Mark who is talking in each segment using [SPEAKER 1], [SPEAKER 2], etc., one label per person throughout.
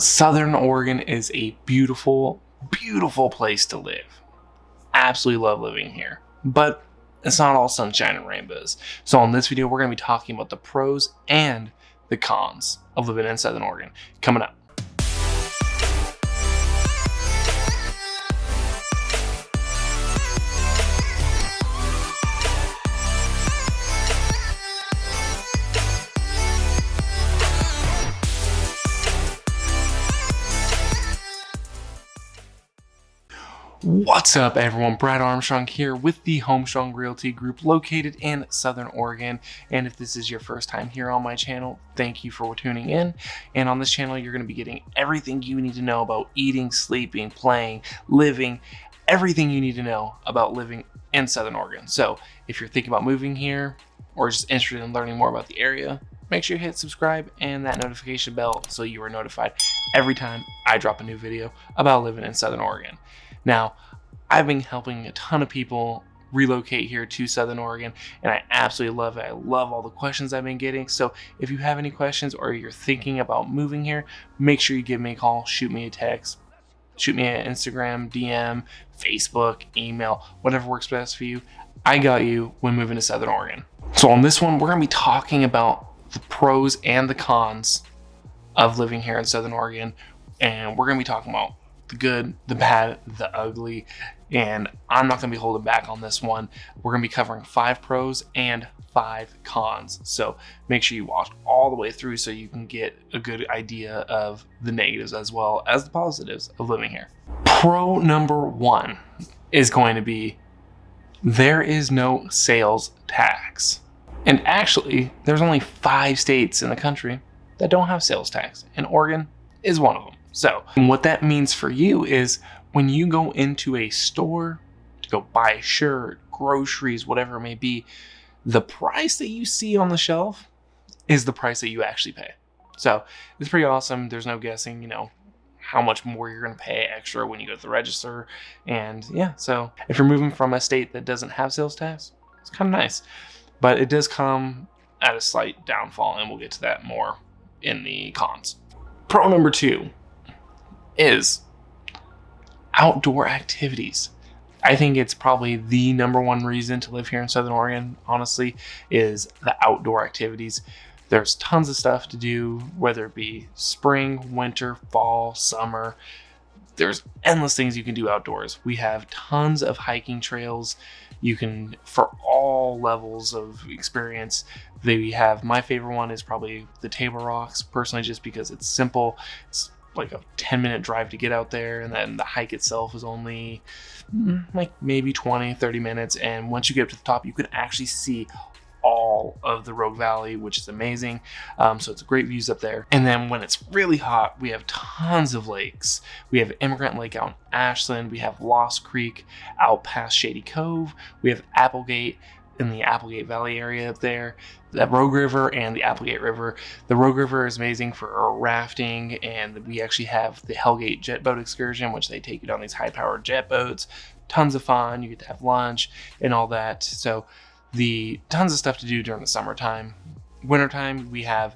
[SPEAKER 1] Southern Oregon is a beautiful, beautiful place to live. Absolutely love living here, but it's not all sunshine and rainbows. So on this video, we're going to be talking about the pros and the cons of living in Southern Oregon coming up. What's up everyone, Brad Armstrong here with the Armstrong Realty Group located in Southern Oregon. And if this is your first time here on my channel, thank you for tuning in. And on this channel, you're going to be getting everything you need to know about eating, sleeping, playing, living, everything you need to know about living in Southern Oregon. So if you're thinking about moving here or just interested in learning more about the area, make sure you hit subscribe and that notification bell so you are notified every time I drop a new video about living in Southern Oregon. Now, I've been helping a ton of people relocate here to Southern Oregon, and I absolutely love it. I love all the questions I've been getting. So if you have any questions or you're thinking about moving here, make sure you give me a call, shoot me a text, shoot me an Instagram, DM, Facebook, email, whatever works best for you. I got you when moving to Southern Oregon. So on this one, we're going to be talking about the pros and the cons of living here in Southern Oregon, and we're going to be talking about the good, the bad, the ugly, and I'm not going to be holding back on this one. We're going to be covering 5 pros and 5 cons. So make sure you watch all the way through so you can get a good idea of the negatives as well as the positives of living here. Pro number 1 is going to be there is no sales tax. And actually, there's only 5 states in the country that don't have sales tax, and Oregon is one of them. So what that means for you is when you go into a store to go buy a shirt, groceries, whatever it may be, the price that you see on the shelf is the price that you actually pay. So it's pretty awesome. There's no guessing, how much more you're going to pay extra when you go to the register. And yeah, so if you're moving from a state that doesn't have sales tax, it's kind of nice. But it does come at a slight downfall, and we'll get to that more in the cons. Pro number 2 is outdoor activities. I think it's probably the number 1 reason to live here in Southern Oregon, honestly, is the outdoor activities. There's tons of stuff to do, whether it be spring, winter, fall, summer. There's endless things you can do outdoors. We have tons of hiking trails. You can, for all levels of experience, we have, my favorite one is probably the Table Rocks, personally, just because it's simple. It's like a 10-minute drive to get out there, and then the hike itself is only like maybe 20-30 minutes, and once you get up to the top you can actually see all of the Rogue Valley, which is amazing. So it's great views up there. And then when it's really hot, we have tons of lakes. We have Immigrant Lake out in Ashland, we have Lost Creek out past Shady Cove, we have Applegate in the Applegate Valley area up there, the Rogue River and the Applegate River. The Rogue River is amazing for rafting, and we actually have the Hellgate jet boat excursion, which they take you down these high-powered jet boats. Tons of fun. You get to have lunch and all that. So the tons of stuff to do during the summertime. Wintertime, we have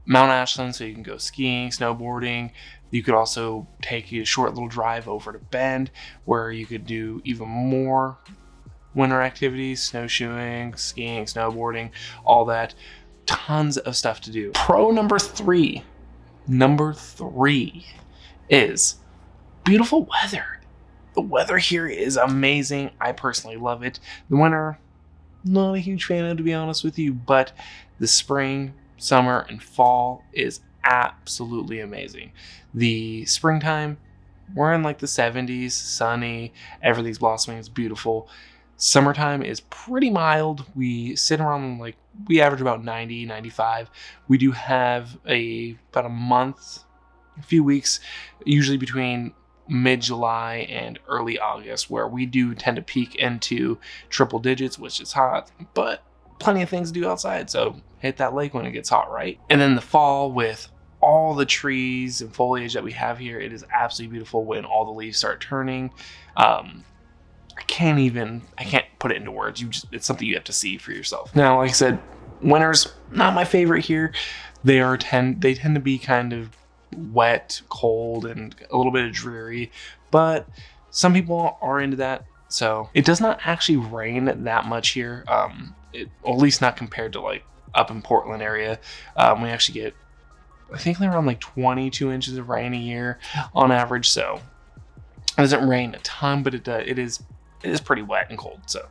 [SPEAKER 1] Mount Ashland, so you can go skiing, snowboarding. You could also take a short little drive over to Bend, where you could do even more winter activities, snowshoeing, skiing, snowboarding, all that. Tons of stuff to do. Pro number 3 is beautiful weather. The weather here is amazing. I personally love it. The winter, not a huge fan of, to be honest with you, but the spring, summer, and fall is absolutely amazing. The springtime, we're in like the 70s, sunny, everything's blossoming, it's beautiful. Summertime is pretty mild. We sit around we average about 90, 95. We do have about a month, a few weeks, usually between mid-July and early August, where we do tend to peak into triple digits, which is hot, but plenty of things to do outside. So hit that lake when it gets hot, right? And then the fall, with all the trees and foliage that we have here, it is absolutely beautiful when all the leaves start turning. I can't put it into words. It's something you have to see for yourself. Now, like I said, winters, not my favorite here. They tend to be kind of
[SPEAKER 2] wet, cold, and a little bit of dreary, but some people are into that. So it does not actually rain that much here, or at least not compared to like up in Portland area. We actually get, I think, around like 22 inches of rain a year on average. So it doesn't rain a ton, but it is pretty wet and cold. So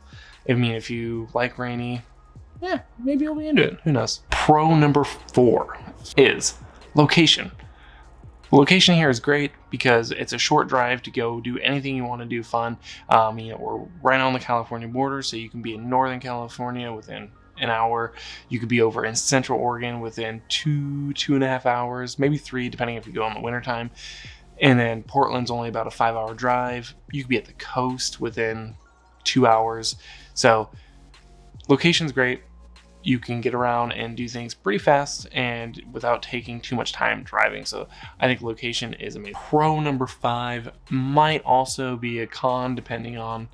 [SPEAKER 2] I mean, if you like rainy, yeah, maybe you'll be into it. Who knows? Pro number 4 is location. Location here is great because it's a short drive to go do anything you want to do fun. We're right on the California border, so you can be in Northern California within an hour. You could be over in Central Oregon within 2.5 hours, maybe 3, depending if you go in the wintertime. And then Portland's only about a 5-hour drive. You could be at the coast within 2 hours. So location's great. You can get around and do things pretty fast and without taking too much time driving. So I think location is amazing. Pro number 5 might also be a con depending on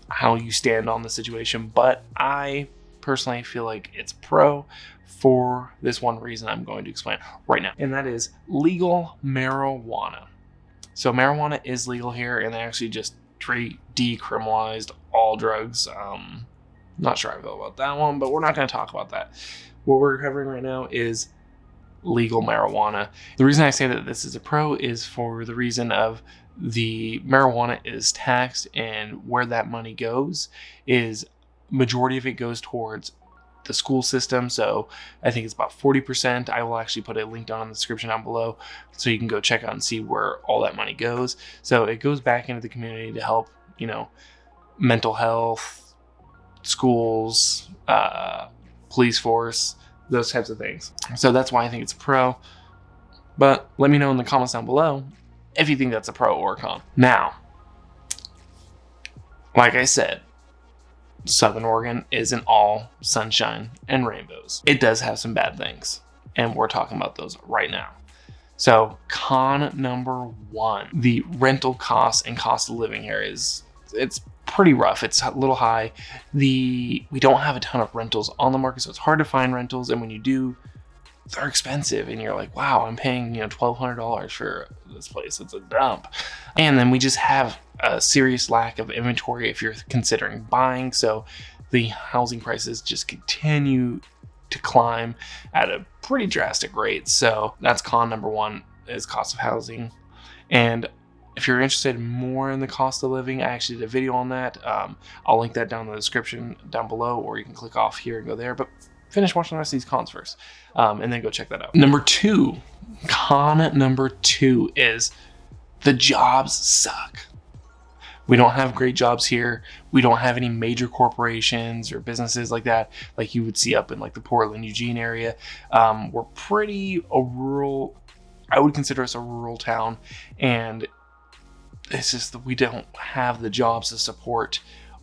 [SPEAKER 2] how you stand on the situation, but I personally feel like it's pro for this one reason I'm going to explain right now, and that is legal marijuana. So marijuana is legal here, and they actually just decriminalized all drugs. Not sure how I feel about that one, but we're not going to talk about that. What we're covering right now is legal marijuana. The reason I say that this is a pro is for the reason of the marijuana is taxed, and where that money goes is majority of it goes towards the school system. So I think it's about 40%. I will actually put a link down in the description down below so you can go check out and see where all that money goes. So it goes back into the community to help, mental health, schools, police force, those types of things. So that's why I think it's a pro. But let me know in the comments down below if you think that's a pro or a con. Now, like I said, Southern Oregon isn't all sunshine and rainbows. It does have some bad things, and we're talking about those right now. So con number 1, the rental costs and cost of living here it's pretty rough. It's a little high. We don't have a ton of rentals on the market, so it's hard to find rentals, and when you do, they're expensive, and you're like, wow, I'm paying $1,200 for this place. It's a dump. And then we just have a serious lack of inventory if you're considering buying, so the housing prices just continue to climb at a pretty drastic rate. So that's con number 1, is cost of housing. And if you're interested more in the cost of living, I actually did a video on that. I'll link that down in the description down below, or you can click off here and go there. But finish watching the rest of these cons first, and then go check that out. Con number 2 is the jobs suck. We don't have great jobs here. We don't have any major corporations or businesses like that, like you would see up in like the Portland, Eugene area. We're pretty a rural, I would consider us a rural town, and it's just that we don't have the jobs to support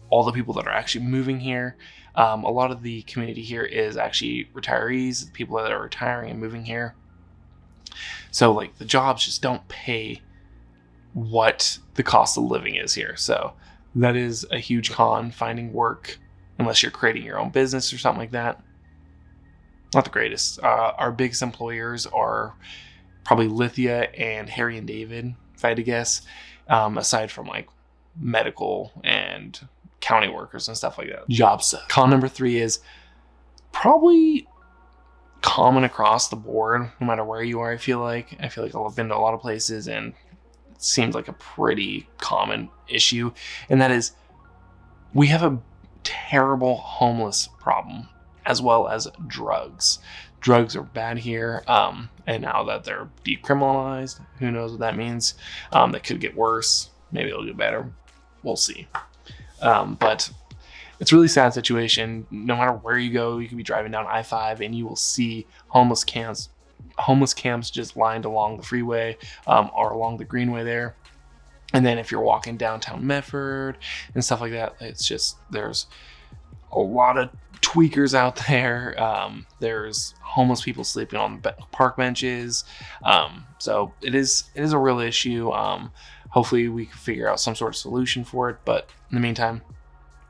[SPEAKER 2] all the people that are actually moving here. A lot of the community here is actually retirees, people that are retiring and moving here. So like the jobs just don't pay what the cost of living is here. So that is a huge con, finding work, unless you're creating your own business or something like that. Not the greatest. Our biggest employers are probably Lithia and Harry and David, if I had to guess, aside from like medical and county workers and stuff like that. Jobs suck. Con number 3 is probably common across the board, no matter where you are. I feel like I've been to a lot of places, and it seems like a pretty common issue, and that is we have a terrible homeless problem, as well as drugs. Drugs are bad here, and now that they're decriminalized, who knows what that means. That could get worse. Maybe it'll get better. We'll see. But it's a really sad situation. No matter where you go, you can be driving down I-5 and you will see homeless camps just lined along the freeway, or along the greenway there. And then if you're walking downtown Medford and stuff like that, it's just, there's a lot of tweakers out there. There's homeless people sleeping on park benches. So it is a real issue. Hopefully we can figure out some sort of solution for it, but in the meantime,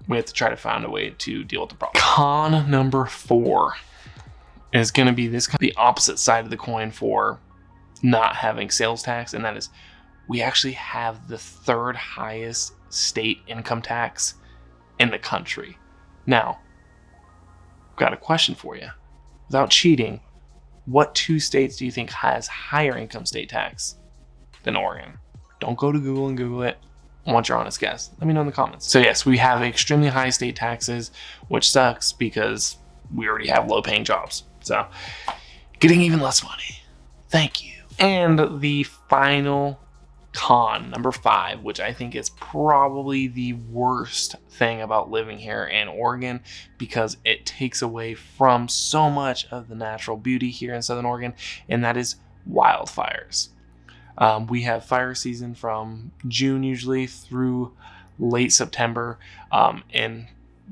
[SPEAKER 2] we have to try to find a way to deal with the problem. Con number 4 is going to be the opposite side of the coin for not having sales tax, and that is we actually have the third highest state income tax in the country. Now, I've got a question for you. Without cheating, what 2 states do you think has higher income state tax than Oregon? Don't go to Google and Google it. I want your honest guess. Let me know in the comments. So yes, we have extremely high state taxes, which sucks because we already have low paying jobs. So getting even less money. Thank you. And the final con, number 5, which I think is probably the worst thing about living here in Oregon, because it takes away from so much of the natural beauty here in Southern Oregon, and that is wildfires. We have fire season from June usually through late September, and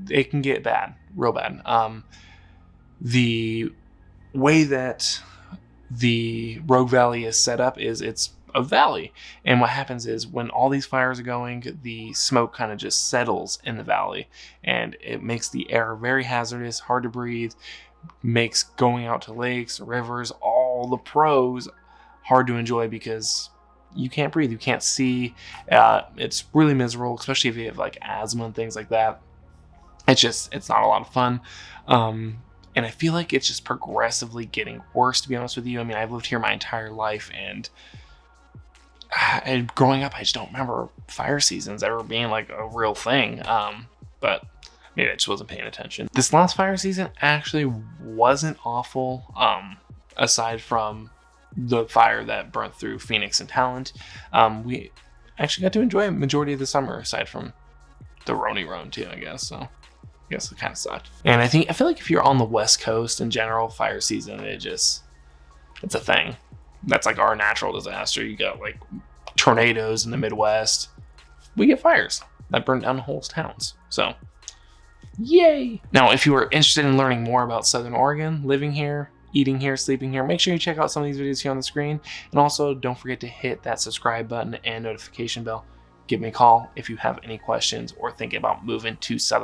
[SPEAKER 2] it can get bad, real bad. The way that the Rogue Valley is set up is it's a valley, and what happens is when all these fires are going, the smoke kind of just settles in the valley, and it makes the air very hazardous, hard to breathe, makes going out to lakes, rivers, all the pros hard to enjoy because you can't breathe, you can't see. It's really miserable, especially if you have like asthma and things like that. It's not a lot of fun. And I feel like it's just progressively getting worse, to be honest with you. I mean, I've lived here my entire life, and growing up, I just don't remember fire seasons ever being like a real thing. But maybe I just wasn't paying attention. This last fire season actually wasn't awful, aside from the fire that burnt through Phoenix and Talent. We actually got to enjoy a majority of the summer, aside from the Roni Roan too, I guess. So I guess it kind of sucked. And I feel like if you're on the West Coast in general, fire season, it's a thing. That's like our natural disaster. You got like tornadoes in the Midwest. We get fires that burn down whole towns. So yay. Now, if you are interested in learning more about Southern Oregon, living here, eating here, sleeping here, make sure you check out some of these videos here on the screen. And also don't forget to hit that subscribe button and notification bell. Give me a call if you have any questions or thinking about moving to Southern